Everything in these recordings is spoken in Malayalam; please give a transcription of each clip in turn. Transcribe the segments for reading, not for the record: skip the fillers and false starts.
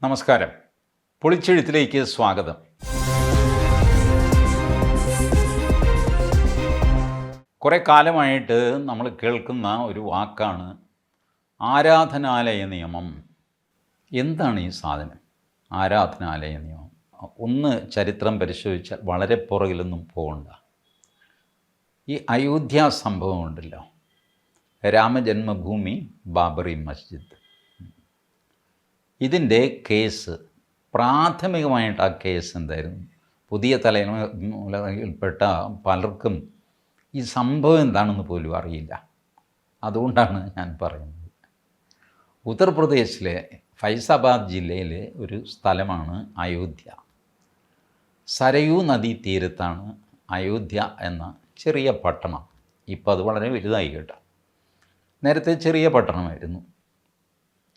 നമസ്കാരം. പൊളിച്ചെഴുത്തിലേക്ക് സ്വാഗതം. കുറേ കാലമായിട്ട് നമ്മൾ കേൾക്കുന്ന ഒരു വാക്കാണ് ആരാധനാലയ നിയമം. എന്താണ് ഈ സാധനം? ആരാധനാലയ നിയമം. ഒന്ന് ചരിത്രം പരിശോധിച്ചാൽ വളരെ പുറകിലൊന്നും പോകണ്ട. ഈ അയോധ്യ സംഭവം ഉണ്ടല്ലോ, രാമജന്മഭൂമി, ബാബറി മസ്ജിദ്, ഇതിൻ്റെ കേസ് പ്രാഥമികമായിട്ട് ആ കേസ് എന്തായിരുന്നു? പുതിയ തലമുറയിൽപ്പെട്ട പലർക്കും ഈ സംഭവം എന്താണെന്ന് പോലും അറിയില്ല. അതുകൊണ്ടാണ് ഞാൻ പറയുന്നത്. ഉത്തർപ്രദേശിലെ ഫൈസാബാദ് ജില്ലയിലെ ഒരു സ്ഥലമാണ് അയോധ്യ. സരയൂ നദീ തീരത്താണ് അയോധ്യ എന്ന ചെറിയ പട്ടണം. ഇപ്പോൾ അത് വളരെ വലുതായി കേട്ടോ. നേരത്തെ ചെറിയ പട്ടണമായിരുന്നു,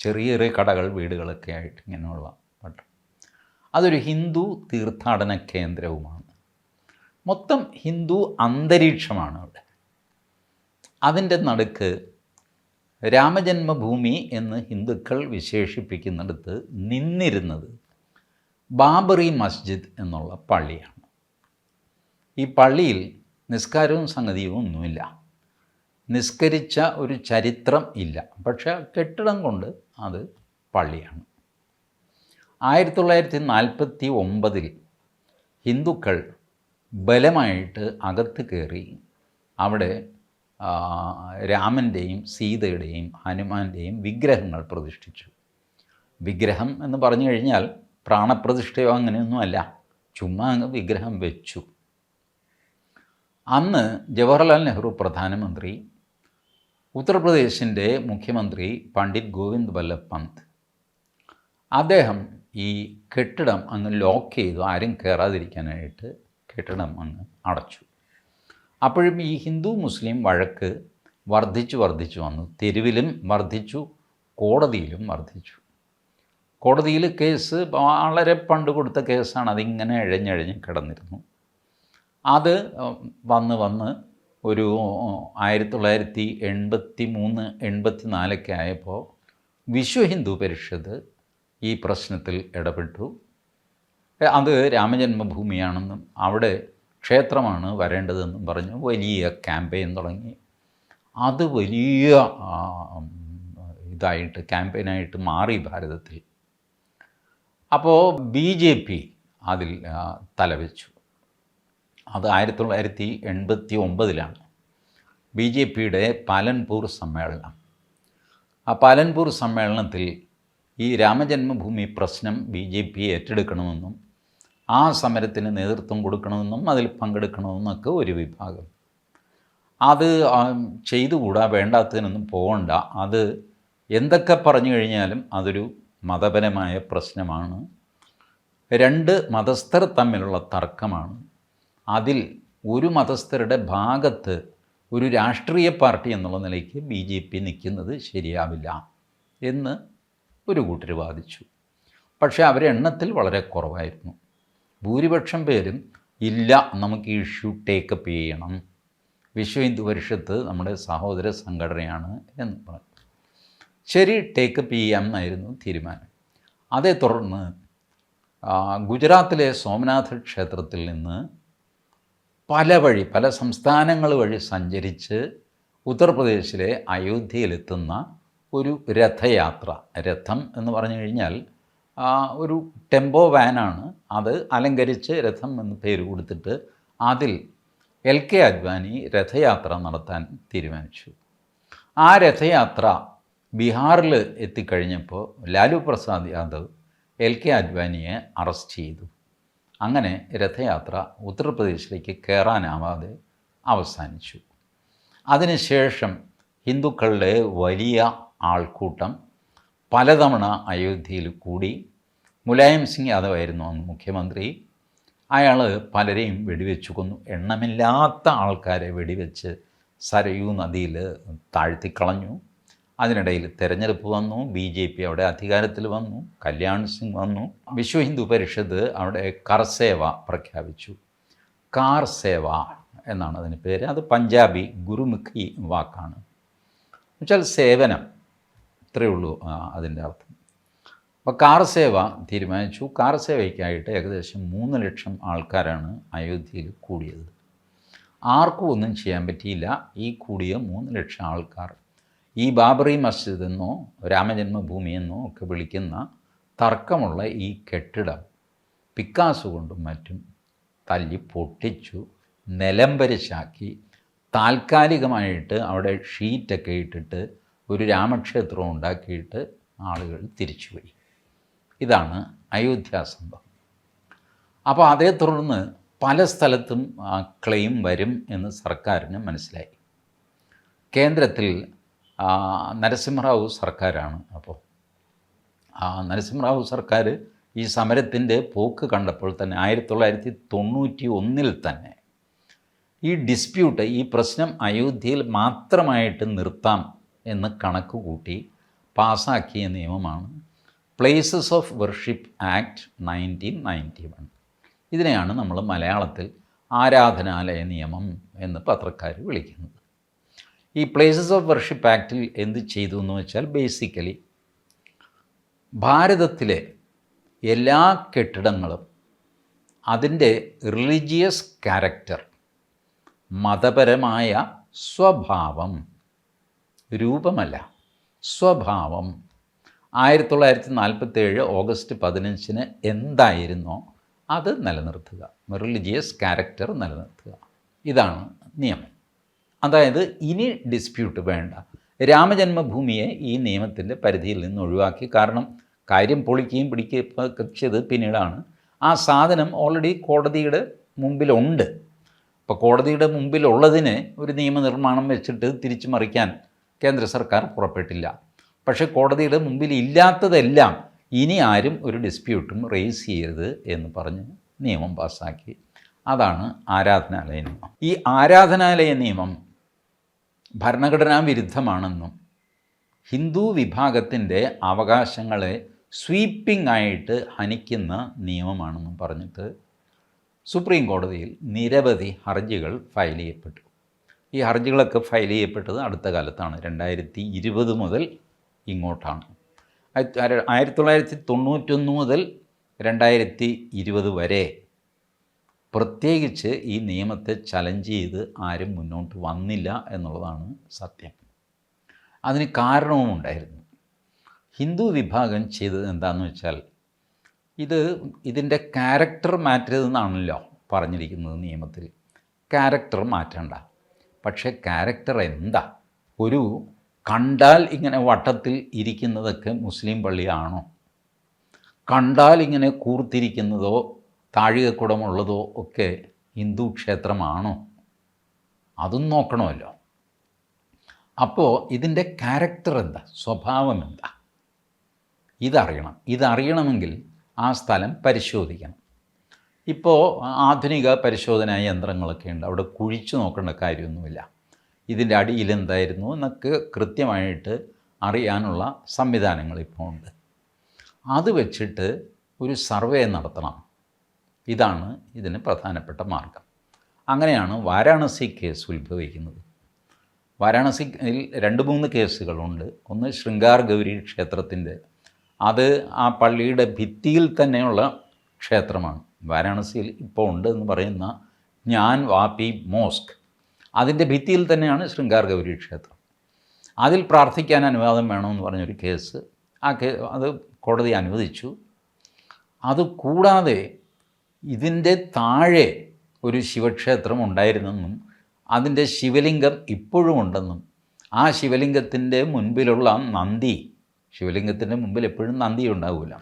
ചെറിയ ചെറിയ കടകൾ, വീടുകളൊക്കെ ആയിട്ട് ഇങ്ങനെയുള്ള പട്ടണം. അതൊരു ഹിന്ദു തീർത്ഥാടന കേന്ദ്രവുമാണ്. മൊത്തം ഹിന്ദു അന്തരീക്ഷമാണ് അവിടെ. അതിൻ്റെ നടുക്ക് രാമജന്മഭൂമി എന്ന് ഹിന്ദുക്കൾ വിശേഷിപ്പിക്കുന്നിടത്ത് നിന്നിരുന്നത് ബാബറി മസ്ജിദ് എന്നുള്ള പള്ളിയാണ്. ഈ പള്ളിയിൽ നിസ്കാരവും സംഗതിയും ഒന്നുമില്ല, നിസ്കരിച്ച ഒരു ചരിത്രം ഇല്ല. പക്ഷേ ആ കെട്ടിടം കൊണ്ട് അത് പള്ളിയാണ്. 1949 ഹിന്ദുക്കൾ ബലമായിട്ട് അകത്ത് കയറി അവിടെ രാമൻ്റെയും സീതയുടെയും ഹനുമാൻ്റെയും വിഗ്രഹങ്ങൾ പ്രതിഷ്ഠിച്ചു. വിഗ്രഹം എന്ന് പറഞ്ഞു കഴിഞ്ഞാൽ പ്രാണപ്രതിഷ്ഠയോ അങ്ങനെയൊന്നുമല്ല, ചുമ്മാ അങ്ങ് വിഗ്രഹം വെച്ചു. അന്ന് ജവഹർലാൽ നെഹ്റു പ്രധാനമന്ത്രി, ഉത്തർപ്രദേശിൻ്റെ മുഖ്യമന്ത്രി പണ്ഡിറ്റ് ഗോവിന്ദ് വല്ലഭ് പന്ത്, അദ്ദേഹം ഈ കെട്ടിടം അങ്ങ് ലോക്ക് ചെയ്തു. ആരും കയറാതിരിക്കാനായിട്ട് കെട്ടിടം അങ്ങ് അടച്ചു. അപ്പോഴും ഈ ഹിന്ദു മുസ്ലിം വഴക്ക് വർദ്ധിച്ചു വന്നു. തെരുവിലും വർദ്ധിച്ചു, കോടതിയിലും വർദ്ധിച്ചു. കോടതിയിൽ കേസ് വളരെ പണ്ട് കൊടുത്ത കേസാണ്. അതിങ്ങനെ ഇഴഞ്ഞിഴഞ്ഞ് കിടന്നിരുന്നു. അത് വന്ന് ഒരു 1983, 84 ആയപ്പോൾ വിശ്വ ഹിന്ദു പരിഷത്ത് ഈ പ്രശ്നത്തിൽ ഇടപെട്ടു. അത് രാമജന്മഭൂമിയാണെന്നും അവിടെ ക്ഷേത്രമാണ് വരേണ്ടതെന്നും പറഞ്ഞു വലിയ ക്യാമ്പയിൻ തുടങ്ങി. അത് വലിയ ക്യാമ്പയിനായിട്ട് മാറി ഭാരതത്തിൽ. അപ്പോൾ BJP അതിൽ തലവെച്ചു. അത് 1989 BJPയുടെ പാലൻപൂർ സമ്മേളനം. ആ പാലൻപൂർ സമ്മേളനത്തിൽ ഈ രാമജന്മഭൂമി പ്രശ്നം BJP ഏറ്റെടുക്കണമെന്നും ആ സമരത്തിന് നേതൃത്വം കൊടുക്കണമെന്നും അതിൽ പങ്കെടുക്കണമെന്നൊക്കെ ഒരു വിഭാഗം. അത് ചെയ്തുകൂടാ, വേണ്ടാത്തതിനൊന്നും പോകണ്ട, അത് എന്തൊക്കെ പറഞ്ഞു കഴിഞ്ഞാലും അതൊരു മതപരമായ പ്രശ്നമാണ്, രണ്ട് മതസ്ഥർ തമ്മിലുള്ള തർക്കമാണ്, അതിൽ ഒരു മതസ്ഥരുടെ ഭാഗത്ത് ഒരു രാഷ്ട്രീയ പാർട്ടി എന്നുള്ള നിലയ്ക്ക് BJP നിൽക്കുന്നത് ശരിയാവില്ല എന്ന് ഒരു കൂട്ടർ വാദിച്ചു. പക്ഷേ അവരെ എണ്ണത്തിൽ വളരെ കുറവായിരുന്നു. ഭൂരിപക്ഷം പേരും ഇല്ല, നമുക്ക് ഈ ഇഷ്യൂ ടേക്കപ്പ് ചെയ്യണം, വിശ്വ ഹിന്ദു പരിഷത്ത് നമ്മുടെ സഹോദര സംഘടനയാണ് എന്ന് പറഞ്ഞു. ശരി, ടേക്കപ്പ് ചെയ്യാം എന്നായിരുന്നു തീരുമാനം. അതേ തുടർന്ന് ഗുജറാത്തിലെ സോമനാഥ് ക്ഷേത്രത്തിൽ നിന്ന് പല സംസ്ഥാനങ്ങൾ വഴി സഞ്ചരിച്ച് ഉത്തർപ്രദേശിലെ അയോധ്യയിലെത്തുന്ന ഒരു രഥയാത്ര. രഥം എന്ന് പറഞ്ഞു കഴിഞ്ഞാൽ ഒരു ടെമ്പോ വാനാണ്. അത് അലങ്കരിച്ച് രഥം എന്ന് പേര് കൊടുത്തിട്ട് അതിൽ LK അദ്വാനി രഥയാത്ര നടത്താൻ തീരുമാനിച്ചു. ആ രഥയാത്ര ബീഹാറിൽ എത്തിക്കഴിഞ്ഞപ്പോൾ ലാലു പ്രസാദ് യാദവ് LK അദ്വാനിയെ അറസ്റ്റ് ചെയ്തു. അങ്ങനെ രഥയാത്ര ഉത്തർപ്രദേശിലേക്ക് കയറാനാവാതെ അവസാനിച്ചു. അതിനുശേഷം ഹിന്ദുക്കളുടെ വലിയ ആൾക്കൂട്ടം പലതവണ അയോധ്യയിൽ കൂടി. മുലായം സിംഗ് യാദവ് ആയിരുന്നു അന്ന് മുഖ്യമന്ത്രി. അയാൾ പലരെയും വെടിവെച്ചു കൊന്നു. എണ്ണമില്ലാത്ത ആൾക്കാരെ വെടിവെച്ച് സരയൂ നദിയിൽ താഴ്ത്തിക്കളഞ്ഞു. അതിനിടയിൽ തെരഞ്ഞെടുപ്പ് വന്നു, BJP അവിടെ അധികാരത്തിൽ വന്നു, കല്യാൺ സിംഗ് വന്നു. വിശ്വ ഹിന്ദു പരിഷത്ത് അവിടെ കർസേവ പ്രഖ്യാപിച്ചു. കാർ സേവ എന്നാണ് അതിന് പേര്. അത് പഞ്ചാബി ഗുരുമുഖി വാക്കാണ്. എന്നുവെച്ചാൽ സേവനം, ഇത്രയേ ഉള്ളൂ അതിൻ്റെ അർത്ഥം. അപ്പോൾ കാർ സേവ തീരുമാനിച്ചു. കാർ സേവയ്ക്കായിട്ട് ഏകദേശം 3 ലക്ഷം ആൾക്കാരാണ് അയോധ്യയിൽ കൂടിയത്. ആർക്കും ഒന്നും ചെയ്യാൻ പറ്റിയില്ല. ഈ കൂടിയ 3 ലക്ഷം ആൾക്കാർ ഈ ബാബറി മസ്ജിദ് എന്നോ രാമജന്മഭൂമി എന്നോ ഒക്കെ വിളിക്കുന്ന തർക്കമുള്ള ഈ കെട്ടിടം പിക്കാസ് കൊണ്ടും മറ്റും തല്ലി പൊട്ടിച്ചു, നിലംപരിശാക്കി, താൽക്കാലികമായിട്ട് അവിടെ ഷീറ്റൊക്കെ ഇട്ടിട്ട് ഒരു രാമക്ഷേത്രം ഉണ്ടാക്കിയിട്ട് ആളുകൾ തിരിച്ചുപോയി. ഇതാണ് അയോധ്യ സംഭവം. അപ്പോൾ അതേ തുടർന്ന് പല സ്ഥലത്തും ക്ലെയിം വരും എന്ന് സർക്കാരിന് മനസ്സിലായി. കേന്ദ്രത്തിൽ നരസിംഹറാവു സർക്കാരാണ്. അപ്പോൾ നരസിംഹറാവു സർക്കാർ ഈ സമരത്തിൻ്റെ പോക്ക് കണ്ടപ്പോൾ തന്നെ 1991 തന്നെ ഈ ഡിസ്പ്യൂട്ട്, ഈ പ്രശ്നം അയോധ്യയിൽ മാത്രമായിട്ട് നിർത്താം എന്ന് കണക്ക് കൂട്ടി പാസ്സാക്കിയ നിയമമാണ് പ്ലേസസ് ഓഫ് വർഷിപ്പ് ആക്ട് 1991. ഇതിനെയാണ് നമ്മൾ മലയാളത്തിൽ ആരാധനാലയ നിയമം എന്ന് പത്രക്കാർ വിളിക്കുന്നത്. ഈ പ്ലേസസ് ഓഫ് വർഷിപ്പ് ആക്റ്റിൽ എന്ത് ചെയ്തു എന്ന് വെച്ചാൽ, ബേസിക്കലി ഭാരതത്തിലെ എല്ലാ കെട്ടിടങ്ങളും അതിൻ്റെ റിലീജിയസ് ക്യാരക്ടർ, മതപരമായ സ്വഭാവം, രൂപമല്ല സ്വഭാവം 1947 ഓഗസ്റ്റ് 15 എന്തായിരുന്നോ അത് നിലനിർത്തുക, റിലീജിയസ് ക്യാരക്ടർ നിലനിർത്തുക. ഇതാണ് നിയമം. അതായത് ഇനി ഡിസ്പ്യൂട്ട് വേണ്ട. രാമജന്മഭൂമിയെ ഈ നിയമത്തിൻ്റെ പരിധിയിൽ നിന്ന് ഒഴിവാക്കി. കാരണം കാര്യം പൊളിക്കുകയും പിടിക്കുകയും ചെയ്ത് പിന്നീടാണ്. ആ സാധനം ഓൾറെഡി കോടതിയുടെ മുമ്പിലുണ്ട്. അപ്പോൾ കോടതിയുടെ മുമ്പിലുള്ളതിന് ഒരു നിയമനിർമ്മാണം വെച്ചിട്ട് തിരിച്ചു മറിക്കാൻ കേന്ദ്ര സർക്കാർ പുറപ്പെട്ടില്ല. പക്ഷേ കോടതിയുടെ മുമ്പിൽ ഇല്ലാത്തതെല്ലാം ഇനി ആരും ഒരു ഡിസ്പ്യൂട്ടും റേസ് ചെയ്യരുത് എന്ന് പറഞ്ഞ് നിയമം പാസ്സാക്കി. അതാണ് ആരാധനാലയ നിയമം. ഈ ആരാധനാലയ നിയമം ഭരണഘടനാ വിരുദ്ധമാണെന്നും ഹിന്ദു വിഭാഗത്തിൻ്റെ അവകാശങ്ങളെ സ്വീപ്പിംഗ് ആയിട്ട് ഹനിക്കുന്ന നിയമമാണെന്നും പറഞ്ഞിട്ട് സുപ്രീം കോടതിയിൽ നിരവധി ഹർജികൾ ഫയൽ ചെയ്യപ്പെട്ടു. ഈ ഹർജികളൊക്കെ ഫയൽ ചെയ്യപ്പെട്ടത് അടുത്ത കാലത്താണ്, 2020 മുതൽ ഇങ്ങോട്ടാണ്. 1991 മുതൽ 2020 വരെ പ്രത്യേകിച്ച് ഈ നിയമത്തെ ചലഞ്ച് ചെയ്ത് ആരും മുന്നോട്ട് വന്നില്ല എന്നുള്ളതാണ് സത്യം. അതിന് കാരണവും ഉണ്ടായിരുന്നു. ഹിന്ദു വിഭാഗം ചെയ്തത് എന്താണെന്ന് വെച്ചാൽ, ഇതിൻ്റെ ക്യാരക്ടർ മാറ്റരുതെന്നാണല്ലോ പറഞ്ഞിരിക്കുന്നത് നിയമത്തിൽ. ക്യാരക്ടർ മാറ്റണ്ട. പക്ഷേ ക്യാരക്ടർ എന്താ? ഒരു കണ്ടാൽ ഇങ്ങനെ വട്ടത്തിൽ ഇരിക്കുന്നതൊക്കെ മുസ്ലിം പള്ളിയാണോ? കണ്ടാൽ ഇങ്ങനെ കൂർത്തിരിക്കുന്നതോ താഴികക്കുടമുള്ളതോ ഒക്കെ ഹിന്ദു ക്ഷേത്രമാണോ? അതും നോക്കണമല്ലോ. അപ്പോൾ ഇതിൻ്റെ ക്യാരക്ടർ എന്താ, സ്വഭാവം എന്താ, ഇതറിയണം. ഇതറിയണമെങ്കിൽ ആ സ്ഥലം പരിശോധിക്കണം. ഇപ്പോൾ ആധുനിക പരിശോധനാ യന്ത്രങ്ങളൊക്കെ ഉണ്ട്. അവിടെ കുഴിച്ചു നോക്കേണ്ട കാര്യമൊന്നുമില്ല. ഇതിൻ്റെ അടിയിൽ എന്തായിരുന്നു എന്നൊക്കെ കൃത്യമായിട്ട് അറിയാനുള്ള സംവിധാനങ്ങൾ ഇപ്പോൾ ഉണ്ട്. അത് വെച്ചിട്ട് ഒരു സർവേ നടത്തണം. ഇതാണ് ഇതിന് പ്രധാനപ്പെട്ട മാർഗം. അങ്ങനെയാണ് വാരാണസി കേസ് ഉത്ഭവിക്കുന്നത്. വാരാണസിയിൽ 2-3 കേസുകളുണ്ട്. ഒന്ന് ശൃംഗാർ ഗൗരി ക്ഷേത്രത്തിൻ്റെ, അത് ആ പള്ളിയുടെ ഭിത്തിയിൽ തന്നെയുള്ള ക്ഷേത്രമാണ്. വാരാണസിയിൽ ഇപ്പോൾ ഉണ്ട് എന്ന് പറയുന്ന ജ്ഞാൻ വാപി മോസ്ക്, അതിൻ്റെ ഭിത്തിയിൽ തന്നെയാണ് ശൃംഗാർ ഗൗരി ക്ഷേത്രം. അതിൽ പ്രാർത്ഥിക്കാൻ അനുവാദം വേണമെന്ന് പറഞ്ഞൊരു കേസ്, അത് കോടതി അനുവദിച്ചു. അതുകൂടാതെ ഇതിൻ്റെ താഴെ ഒരു ശിവക്ഷേത്രം ഉണ്ടായിരുന്നെന്നും അതിൻ്റെ ശിവലിംഗം ഇപ്പോഴും ഉണ്ടെന്നും ആ ശിവലിംഗത്തിൻ്റെ മുൻപിലുള്ള നന്ദി, ശിവലിംഗത്തിൻ്റെ മുമ്പിൽ എപ്പോഴും നന്ദി ഉണ്ടാവില്ല,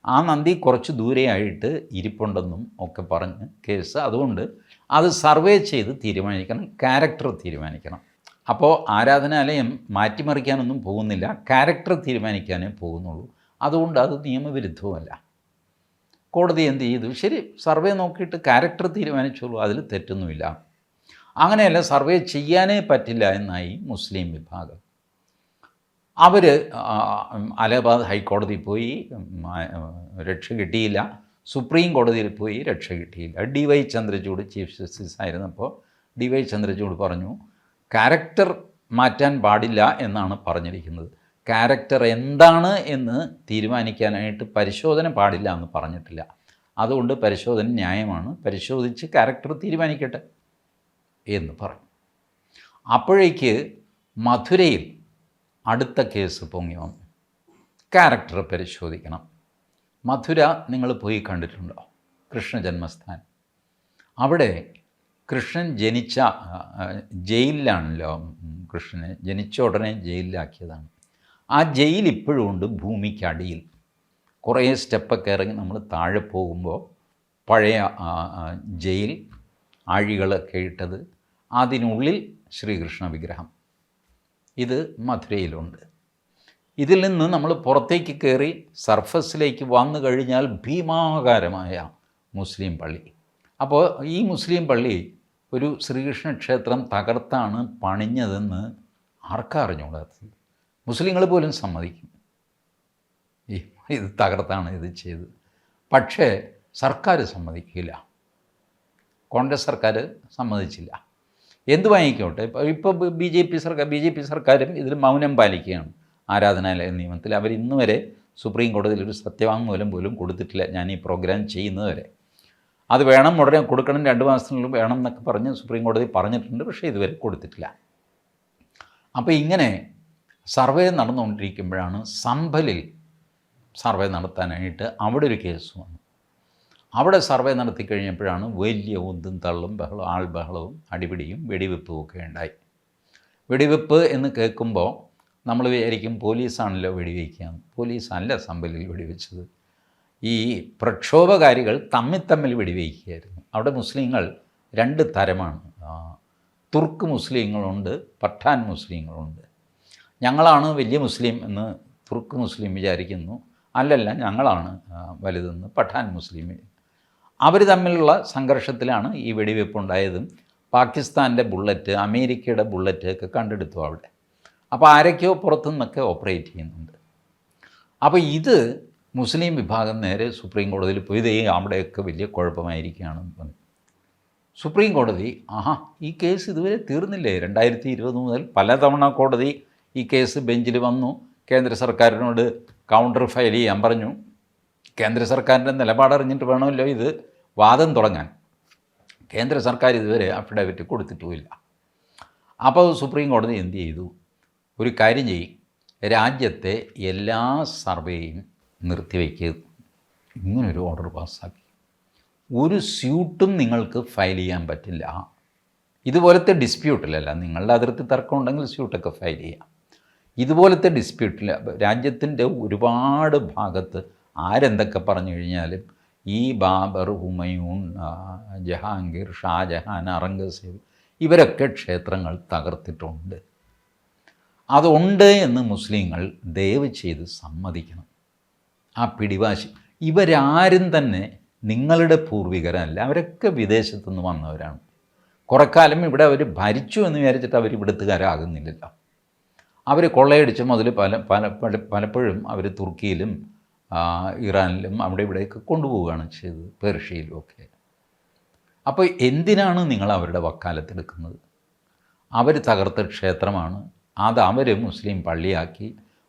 ആ നന്ദി കുറച്ച് ദൂരെയായിട്ട് ഇരിപ്പുണ്ടെന്നും ഒക്കെ പറഞ്ഞ് കേസ്. അതുകൊണ്ട് അത് സർവേ ചെയ്ത് തീരുമാനിക്കണം, ക്യാരക്ടർ തീരുമാനിക്കണം. അപ്പോൾ ആരാധനാലയം മാറ്റിമറിക്കാനൊന്നും പോകുന്നില്ല, ക്യാരക്ടർ തീരുമാനിക്കാനേ പോകുന്നുള്ളൂ. അതുകൊണ്ട് അത് നിയമവിരുദ്ധവുമല്ല. കോടതി എന്ത് ചെയ്തു? ശരി, സർവേ നോക്കിയിട്ട് ക്യാരക്ടർ തീരുമാനിച്ചോളൂ, അതിൽ തെറ്റൊന്നുമില്ല. അങ്ങനെയല്ല, സർവേ ചെയ്യാനേ പറ്റില്ല എന്നായി മുസ്ലിം വിഭാഗം. അവർ അലഹാബാദ് ഹൈക്കോടതി പോയി, രക്ഷ കിട്ടിയില്ല. സുപ്രീം കോടതിയിൽ പോയി, രക്ഷ കിട്ടിയില്ല. DY ചന്ദ്രചൂഡ് ചീഫ് ജസ്റ്റിസ് ആയിരുന്നപ്പോൾ DY ചന്ദ്രചൂഡ് പറഞ്ഞു, ക്യാരക്ടർ മാറ്റാൻ പാടില്ല എന്നാണ് പറഞ്ഞിരിക്കുന്നത്. ക്യാരക്ടർ എന്താണ് എന്ന് തീരുമാനിക്കാനായിട്ട് പരിശോധന പാടില്ല എന്ന് പറഞ്ഞിട്ടില്ല. അതുകൊണ്ട് പരിശോധന ന്യായമാണ്, പരിശോധിച്ച് ക്യാരക്ടർ തീരുമാനിക്കട്ടെ എന്ന് പറഞ്ഞു. അപ്പോഴേക്ക് മധുരയിൽ അടുത്ത കേസ് പൊങ്ങി വന്നു. ക്യാരക്ടർ പരിശോധിക്കണം. മധുര നിങ്ങൾ പോയി കണ്ടിട്ടുണ്ടോ? കൃഷ്ണ ജന്മസ്ഥാൻ. അവിടെ കൃഷ്ണൻ ജനിച്ച ജയിലിലാണല്ലോ. കൃഷ്ണനെ ജനിച്ച ഉടനെ ജയിലിലാക്കിയതാണ്. ആ ജയിൽ ഇപ്പോഴും ഉണ്ട് ഭൂമിക്കടിയിൽ. കുറേ സ്റ്റെപ്പൊക്കെ ഇറങ്ങി നമ്മൾ താഴെ പോകുമ്പോൾ പഴയ ജയിൽ, ആഴികളൊക്കെ ഇട്ടത്, അതിനുള്ളിൽ ശ്രീകൃഷ്ണ വിഗ്രഹം. ഇത് മധുരയിലുണ്ട്. ഇതിൽ നിന്ന് നമ്മൾ പുറത്തേക്ക് കയറി സർഫസിലേക്ക് വന്നു കഴിഞ്ഞാൽ ഭീമാകാരമായ മുസ്ലിം പള്ളി. അപ്പോൾ ഈ മുസ്ലിം പള്ളി ഒരു ശ്രീകൃഷ്ണ ക്ഷേത്രം തകർത്താണ് പണിഞ്ഞതെന്ന് ആർക്കാ അറിഞ്ഞുകൂടാത്തത്? മുസ്ലിങ്ങൾ പോലും സമ്മതിക്കും ഇത് തകർത്താണ് ഇത് ചെയ്തത്. പക്ഷേ സർക്കാർ സമ്മതിക്കില്ല. കോൺഗ്രസ് സർക്കാർ സമ്മതിച്ചില്ല. എന്ത് വാങ്ങിക്കോട്ടെ. ഇപ്പോൾ ബി ജെ പി സർക്കാരും ഇതിൽ മൗനം പാലിക്കുകയാണ്. ആരാധനാലയ നിയമത്തിൽ അവർ ഇന്ന് വരെ സുപ്രീം കോടതിയിൽ ഒരു സത്യവാങ്മൂലം പോലും കൊടുത്തിട്ടില്ല. ഞാൻ ഈ പ്രോഗ്രാം ചെയ്യുന്നത് വരെ. അത് വേണം, ഉടനെ കൊടുക്കണം, 2 മാസത്തിനുള്ളിൽ വേണം എന്നൊക്കെ പറഞ്ഞ് സുപ്രീം കോടതി പറഞ്ഞിട്ടുണ്ട്. പക്ഷേ ഇതുവരെ കൊടുത്തിട്ടില്ല. അപ്പോൾ ഇങ്ങനെ സർവേ നടന്നുകൊണ്ടിരിക്കുമ്പോഴാണ് സംഭലിൽ സർവേ നടത്താനായിട്ട് അവിടെ ഒരു കേസ് വന്നു. അവിടെ സർവേ നടത്തി കഴിഞ്ഞപ്പോഴാണ് വലിയ ഉന്തും തള്ളും ബഹളവും ആൾബഹളവും അടിപിടിയും വെടിവെപ്പും ഒക്കെ ഉണ്ടായി. വെടിവെപ്പ് എന്ന് കേൾക്കുമ്പോൾ നമ്മൾ വിചാരിക്കും പോലീസാണല്ലോ വെടിവെക്കുക. പോലീസല്ല സംഭലിൽ വെടിവെച്ചത്. ഈ പ്രക്ഷോഭകാരികൾ തമ്മിൽ വെടിവെക്കുകയായിരുന്നു. അവിടെ മുസ്ലിങ്ങൾ 2 തരമാണ്. തുർക്ക് മുസ്ലിങ്ങളുണ്ട്, പഠാൻ മുസ്ലിങ്ങളുണ്ട്. ഞങ്ങളാണ് വലിയ മുസ്ലിം എന്ന് തുർക്ക് മുസ്ലിം വിചാരിക്കുന്നു. അല്ലല്ല, ഞങ്ങളാണ് വലുതെന്ന് പഠാൻ മുസ്ലിം. അവർ തമ്മിലുള്ള സംഘർഷത്തിലാണ് ഈ വെടിവെപ്പുണ്ടായതും പാകിസ്ഥാൻ്റെ ബുള്ളറ്റ്, അമേരിക്കയുടെ ബുള്ളറ്റ് ഒക്കെ കണ്ടെടുത്തു അവിടെ. അപ്പോൾ ആരൊക്കെയോ പുറത്തുനിന്നൊക്കെ ഓപ്പറേറ്റ് ചെയ്യുന്നുണ്ട്. അപ്പോൾ ഇത് മുസ്ലിം വിഭാഗം നേരെ സുപ്രീം കോടതിയിൽ പോയി ഇതേ അവിടെയൊക്കെ വലിയ കുഴപ്പമായിരിക്കുകയാണെന്ന് പറഞ്ഞു. സുപ്രീം കോടതി ഈ കേസ് ഇതുവരെ തീർന്നില്ലേ? 2020 മുതൽ പലതവണ കോടതി ഈ കേസ് ബെഞ്ചിൽ വന്നു. കേന്ദ്ര സർക്കാരിനോട് കൗണ്ടർ ഫയൽ ചെയ്യാൻ പറഞ്ഞു. കേന്ദ്ര സർക്കാരിൻ്റെ നിലപാടറിഞ്ഞിട്ട് വേണമല്ലോ ഇത് വാദം തുടങ്ങാൻ. കേന്ദ്ര സർക്കാർ ഇതുവരെ അഫിഡവിറ്റ് കൊടുത്തിട്ടുമില്ല. അപ്പോൾ സുപ്രീം കോടതി എന്ത് ചെയ്തു? ഒരു കാര്യം ചെയ്യും, രാജ്യത്തെ എല്ലാ സർവേയും നിർത്തിവെക്കുക. ഇങ്ങനൊരു ഓർഡർ പാസ്സാക്കി. ഒരു സ്യൂട്ടും നിങ്ങൾക്ക് ഫയൽ ചെയ്യാൻ പറ്റില്ല. ഇതുപോലത്തെ ഡിസ്പ്യൂട്ടിലല്ല. നിങ്ങളുടെ അതിർത്തി തർക്കം ഉണ്ടെങ്കിൽ സ്യൂട്ടൊക്കെ ഫയൽ ചെയ്യാം. ഇതുപോലത്തെ ഡിസ്പ്യൂട്ടിൽ രാജ്യത്തിൻ്റെ ഒരുപാട് ഭാഗത്ത് ആരെന്തൊക്കെ പറഞ്ഞു കഴിഞ്ഞാലും ഈ ബാബർ, ഹുമയൂൺ, ജഹാംഗീർ, ഷാജഹാൻ, ഔറംഗസേബ് ഇവരൊക്കെ ക്ഷേത്രങ്ങൾ തകർത്തിട്ടുണ്ട്. അതുണ്ട് എന്ന് മുസ്ലിങ്ങൾ ദയവ് ചെയ്ത് സമ്മതിക്കണം. ആ പിടിവാശി. ഇവരാരും തന്നെ നിങ്ങളുടെ പൂർവികരല്ല. അവരൊക്കെ വിദേശത്തുനിന്ന് വന്നവരാണ്. കുറേക്കാലം ഇവിടെ അവർ ഭരിച്ചു എന്ന് വിചാരിച്ചിട്ട് അവർ ഇവിടുത്തുകാരാകുന്നില്ലല്ലോ. അവർ കൊള്ളയടിച്ച മുതൽ പലപ്പോഴും അവർ തുർക്കിയിലും ഇറാനിലും അവിടെ ഇവിടെയൊക്കെ കൊണ്ടുപോവുകയാണ് ചെയ്തത്, പേർഷ്യയിലും ഒക്കെ. അപ്പോൾ എന്തിനാണ് നിങ്ങൾ അവരുടെ വക്കാലത്തെടുക്കുന്നത്? അവർ തകർത്ത ക്ഷേത്രമാണ്. അത് അവർ മുസ്ലിം പള്ളിയാക്കി.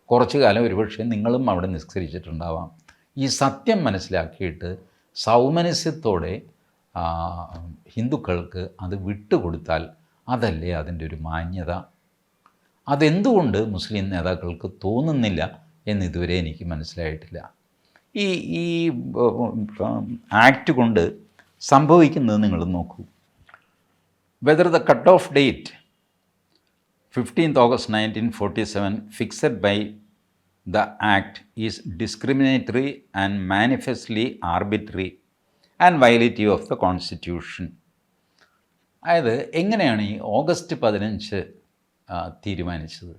കുറച്ചു കാലം ഒരുപക്ഷെ നിങ്ങളും അവിടെ നിസ്കരിച്ചിട്ടുണ്ടാവാം. ഈ സത്യം മനസ്സിലാക്കിയിട്ട് സൗമനസ്യത്തോടെ ഹിന്ദുക്കൾക്ക് അത് വിട്ടുകൊടുത്താൽ അതല്ലേ അതിൻ്റെ ഒരു മാന്യത? അതെന്തുകൊണ്ട് മുസ്ലിം നേതാക്കൾക്ക് തോന്നുന്നില്ല എന്നിതുവരെ എനിക്ക് മനസ്സിലായിട്ടില്ല. ഈ ആക്ട് കൊണ്ട് സംഭവിക്കുന്നത് നിങ്ങൾ നോക്കൂ. Whether the cut off date 15th August 1947 fixed by the Act is discriminatory and manifestly arbitrary and violative of the Constitution. അതായത് എങ്ങനെയാണ് ഈ ഓഗസ്റ്റ് 15 തീരുമാനിച്ചത്?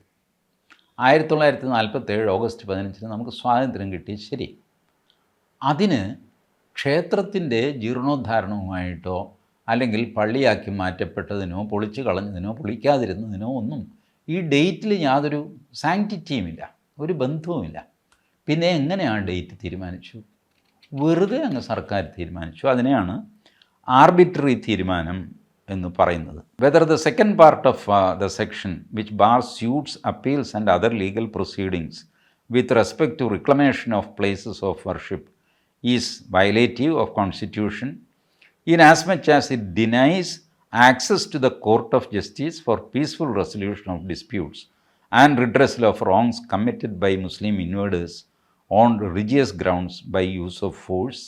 1947 ഓഗസ്റ്റ് 15 നമുക്ക് സ്വാതന്ത്ര്യം കിട്ടി, ശരി. അതിന് ക്ഷേത്രത്തിൻ്റെ ജീർണോദ്ധാരണവുമായിട്ടോ അല്ലെങ്കിൽ പള്ളിയാക്കി മാറ്റപ്പെട്ടതിനോ പൊളിച്ചു കളഞ്ഞതിനോ പൊളിക്കാതിരുന്നതിനോ ഒന്നും ഈ ഡേറ്റിൽ യാതൊരു സാങ്ക്ടിറ്റിയുമില്ല, ഒരു ബന്ധവുമില്ല. പിന്നെ എങ്ങനെയാണ് ഡേറ്റ് തീരുമാനിച്ചു? വെറുതെ അങ്ങ് സർക്കാർ തീരുമാനിച്ചു. അതിനെയാണ് ആർബിട്രറി തീരുമാനം എന്ന് പറയുന്നത്. Whether the second part of the section which bar suits appeals and other legal proceedings with respect to reclamation of places of worship is violative of Constitution in as much as it denies access to the court of justice for peaceful resolution of disputes and redressal of wrongs committed by Muslim invaders on religious grounds by use of force.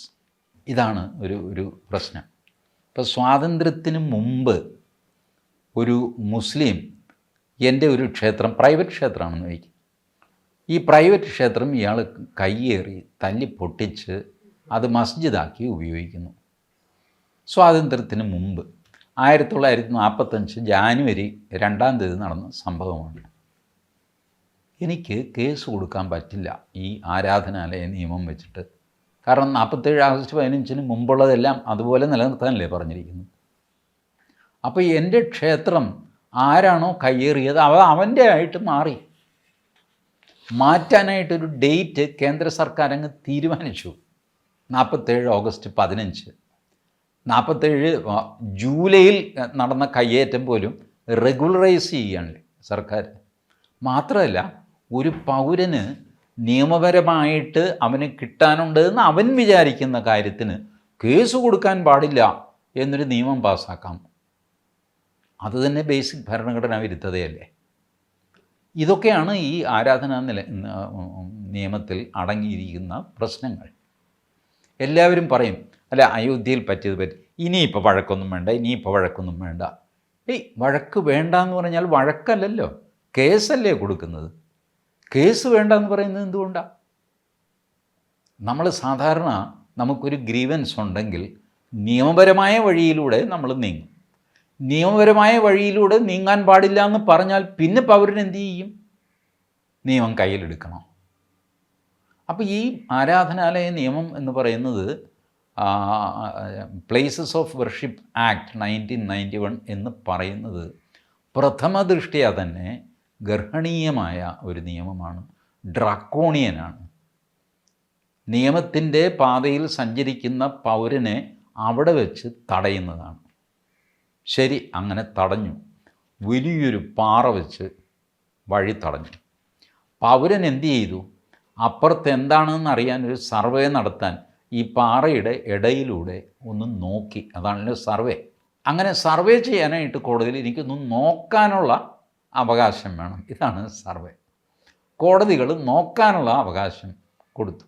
ഇതാണ് ഒരു പ്രശ്നം. ഇപ്പോൾ സ്വാതന്ത്ര്യത്തിന് മുമ്പ് ഒരു മുസ്ലിം എൻ്റെ ഒരു ക്ഷേത്രം, പ്രൈവറ്റ് ക്ഷേത്രമാണെന്ന് വയ്ക്കും, ഈ പ്രൈവറ്റ് ക്ഷേത്രം ഇയാൾ കയ്യേറി തല്ലി പൊട്ടിച്ച് അത് മസ്ജിദാക്കി ഉപയോഗിക്കുന്നു. സ്വാതന്ത്ര്യത്തിന് മുമ്പ് 1945 ജാനുവരി 2 നടന്ന സംഭവമാണ്. എനിക്ക് കേസ് കൊടുക്കാൻ പറ്റില്ല ഈ ആരാധനാലയ നിയമം വെച്ചിട്ട്. കാരണം 47 ആഗസ്റ്റ് 15 മുമ്പുള്ളതെല്ലാം അതുപോലെ നിലനിർത്താനല്ലേ പറഞ്ഞിരിക്കുന്നു. അപ്പോൾ എൻ്റെ ക്ഷേത്രം ആരാണോ കയ്യേറിയത് അവൻ്റെ ആയിട്ട് മാറ്റാനായിട്ടൊരു ഡേറ്റ് കേന്ദ്ര സർക്കാർ അങ്ങ് തീരുമാനിച്ചു. 47 ഓഗസ്റ്റ് 15. 47 ജൂലൈയിൽ നടന്ന കയ്യേറ്റം പോലും റെഗുലറൈസ് ചെയ്യുകയാണ് സർക്കാർ. മാത്രമല്ല, ഒരു പൗരന് നിയമപരമായിട്ട് അവന് കിട്ടാനുണ്ടെന്ന് അവൻ വിചാരിക്കുന്ന കാര്യത്തിന് കേസ് കൊടുക്കാൻ പാടില്ല എന്നൊരു നിയമം പാസ്സാക്കാം. അതുതന്നെ ബേസിക് ഭരണഘടനാ വിരുദ്ധതയല്ലേ? ഇതൊക്കെയാണ് ഈ ആരാധനാ നിയമത്തിൽ അടങ്ങിയിരിക്കുന്ന പ്രശ്നങ്ങൾ. എല്ലാവരും പറയും, അല്ല അയോധ്യയിൽ പറ്റി ഇനിയിപ്പോൾ വഴക്കൊന്നും വേണ്ട. വഴക്ക് വേണ്ട എന്ന് പറഞ്ഞാൽ വഴക്കല്ലല്ലോ, കേസല്ലേ കൊടുക്കുന്നത്. കേസ് വേണ്ട എന്ന് പറയുന്നത് എന്തുകൊണ്ടാണ്? നമ്മൾ സാധാരണ നമുക്കൊരു ഗ്രീവൻസ് ഉണ്ടെങ്കിൽ നിയമപരമായ വഴിയിലൂടെ നമ്മൾ നീങ്ങും. നിയമപരമായ വഴിയിലൂടെ നീങ്ങാൻ പാടില്ല എന്ന് പറഞ്ഞാൽ പിന്നെ പൗരൻ എന്തു ചെയ്യും? നിയമം കയ്യിലെടുക്കണം. അപ്പോൾ ഈ ആരാധനാലയ നിയമം എന്ന് പറയുന്നത് പ്ലേസസ് ഓഫ് വർഷിപ്പ് ആക്ട് 1991 എന്ന് പറയുന്നത് പ്രഥമ ദൃഷ്ട്യാ തന്നെ ഗർഹണീയമായ ഒരു നിയമമാണ്, ഡ്രാക്കോണിയനാണ്. നിയമത്തിൻ്റെ പാതയിൽ സഞ്ചരിക്കുന്ന പൗരനെ അവിടെ വെച്ച് തടയുന്നതാണ്. ശരി, അങ്ങനെ തടഞ്ഞു. വലിയൊരു പാറ വെച്ച് വഴി തടഞ്ഞു. പൗരൻ എന്തു ചെയ്തു? അപ്പുറത്ത് എന്താണെന്ന് അറിയാൻ ഒരു സർവേ നടത്താൻ ഈ പാറയുടെ ഇടയിലൂടെ ഒന്ന് നോക്കി. അതാണല്ലോ സർവേ. അങ്ങനെ സർവേ ചെയ്യാനായിട്ട് കോടതിയിൽ എനിക്കൊന്ന് നോക്കാനുള്ള അവകാശം വേണം. ഇതാണ് സർവേ. കോടതികൾ നോക്കാനുള്ള അവകാശം കൊടുത്തു.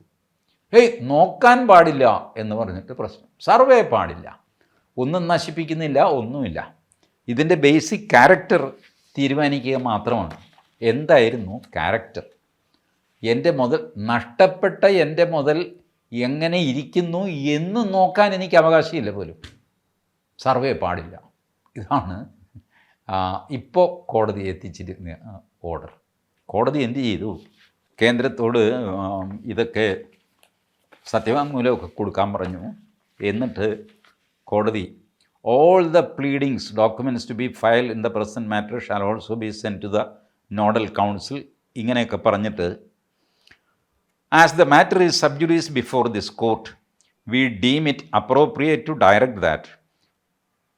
നോക്കാൻ പാടില്ല എന്ന് പറഞ്ഞിട്ട് പ്രശ്നം. സർവേ പാടില്ല, ഒന്നും നശിപ്പിക്കുന്നില്ല, ഒന്നുമില്ല. ഇതിൻ്റെ ബേസിക് ക്യാരക്ടർ തീരുമാനിക്കുക മാത്രമാണ്. എന്തായിരുന്നു ക്യാരക്ടർ? നഷ്ടപ്പെട്ട എൻ്റെ മുതൽ എങ്ങനെ ഇരിക്കുന്നു എന്ന് നോക്കാൻ എനിക്ക് അവകാശമില്ല പോലും. സർവേ പാടില്ല. ഇതാണ് ഇപ്പോൾ കോടതി എത്തിച്ചിരുന്ന ഓർഡർ. കോടതി എന്ത് ചെയ്തു? കേന്ദ്രത്തോട് ഇതൊക്കെ സത്യവാങ്മൂലമൊക്കെ കൊടുക്കാൻ പറഞ്ഞു. എന്നിട്ട് കോടതി all the pleadings documents to be filed in the present matter shall also be sent to the nodal council ഇങ്ങനെയൊക്കെ പറഞ്ഞിട്ട്, as the matter is sub judice before this court, we deem it appropriate to direct that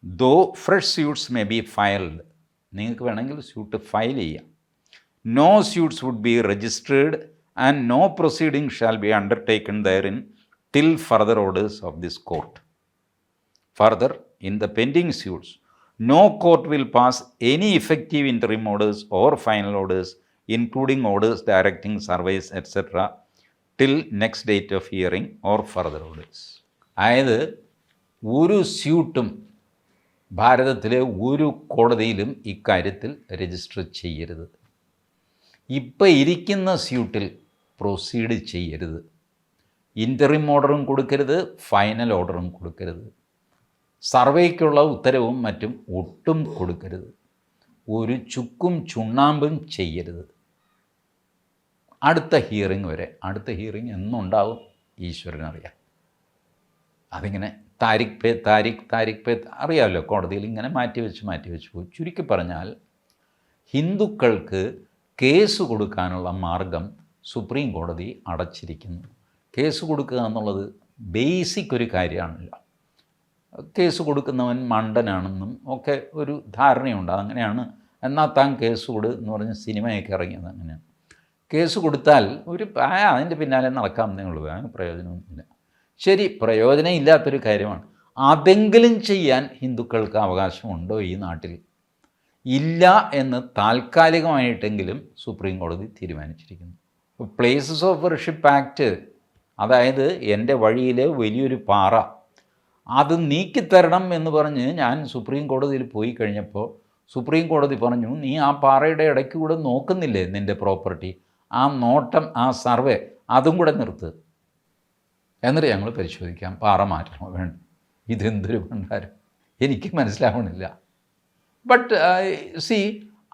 though fresh suits may be filed, നിങ്ങൾക്ക് വേണമെങ്കിൽ സ്യൂട്ട് ഫയൽ ചെയ്യാം, no suits would be registered and no proceeding shall be undertaken therein till further orders of this court. Further, in the pending suits, no court will pass any effective interim orders or final orders, including orders directing surveys, etc., till next date of hearing or further orders. അതായത് ഒരു സ്യൂട്ടും ഭാരതത്തിലെ ഒരു കോടതിയിലും ഇക്കാര്യത്തിൽ രജിസ്റ്റർ ചെയ്യരുത്. ഇപ്പം ഇരിക്കുന്ന സ്യൂട്ടിൽ പ്രൊസീഡ് ചെയ്യരുത്. ഇൻ്ററിം ഓർഡറും കൊടുക്കരുത്, ഫൈനൽ ഓർഡറും കൊടുക്കരുത്. സർവേക്കുള്ള ഉത്തരവും മറ്റും ഒട്ടും കൊടുക്കരുത്. ഒരു ചുക്കും ചുണ്ണാമ്പും ചെയ്യരുത്. അടുത്ത ഹിയറിംഗ് വരെ. അടുത്ത ഹിയറിംഗ് എന്നുണ്ടാവും ഈശ്വരനറിയാം. അതിങ്ങനെ താരിഖ് പേ അറിയാമല്ലോ, കോടതിയിൽ ഇങ്ങനെ മാറ്റിവെച്ച് പോയി. ചുരുക്കി പറഞ്ഞാൽ ഹിന്ദുക്കൾക്ക് കേസ് കൊടുക്കാനുള്ള മാർഗം സുപ്രീം കോടതി അടച്ചിരിക്കുന്നു. കേസ് കൊടുക്കുക എന്നുള്ളത് ബേസിക് ഒരു കാര്യമാണല്ലോ. കേസ് കൊടുക്കുന്നവൻ മണ്ടനാണെന്നും ഒക്കെ ഒരു ധാരണയുണ്ട്. അങ്ങനെയാണ് എന്നാൽ താൻ കേസ് കൊടു എന്ന് പറഞ്ഞ് സിനിമയൊക്കെ ഇറങ്ങിയത് അങ്ങനെയാണ്. കേസ് കൊടുത്താൽ അതിൻ്റെ പിന്നാലെ നടക്കാമെന്നേ ഉള്ളൂ, അതിന് പ്രയോജനമൊന്നുമില്ല. ശരി, പ്രയോജനം ഇല്ലാത്തൊരു കാര്യമാണ്. അതെങ്കിലും ചെയ്യാൻ ഹിന്ദുക്കൾക്ക് അവകാശമുണ്ടോ ഈ നാട്ടിൽ? ഇല്ല എന്ന് താൽക്കാലികമായിട്ടെങ്കിലും സുപ്രീം കോടതി തീരുമാനിച്ചിരിക്കുന്നു. പ്ലേസസ് ഓഫ് വർഷിപ്പ് ആക്ട്, അതായത് എൻ്റെ വഴിയിൽ വലിയൊരു പാറ, അത് നീക്കിത്തരണം എന്ന് പറഞ്ഞ് ഞാൻ സുപ്രീം കോടതിയിൽ പോയി കഴിഞ്ഞപ്പോൾ സുപ്രീം കോടതി പറഞ്ഞു, നീ ആ പാറയുടെ ഇടയ്ക്ക് കൂടെ നോക്കുന്നില്ലേ നിൻ്റെ പ്രോപ്പർട്ടി, ആ നോട്ടം, ആ സർവേ അതും കൂടെ നിർത്ത്, എന്നിട്ട് ഞങ്ങൾ പരിശോധിക്കാം പാറ മാറ്റണോ വേണ്ട. ഇതെന്തൊരു ഭണ്ഡാരം, എനിക്ക് മനസ്സിലാവണില്ല. ബട്ട് സി,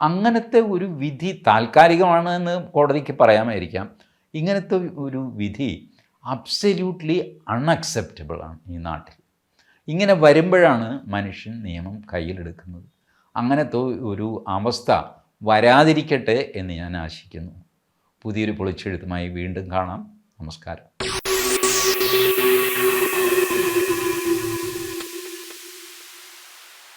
അങ്ങനത്തെ ഒരു വിധി താൽക്കാലികമാണ് എന്ന് കോടതിക്ക് പറയാമായിരിക്കാം. ഇങ്ങനത്തെ ഒരു വിധി അബ്സല്യൂട്ട്ലി അൺഅക്സെപ്റ്റബിളാണ് ഈ നാട്ടിൽ. ഇങ്ങനെ വരുമ്പോഴാണ് മനുഷ്യൻ നിയമം കയ്യിലെടുക്കുന്നത്. അങ്ങനത്തെ ഒരു അവസ്ഥ വരാതിരിക്കട്ടെ എന്ന് ഞാൻ ആശിക്കുന്നു. പുതിയൊരു പൊളിച്ചെഴുത്തുമായി വീണ്ടും കാണാം. നമസ്കാരം.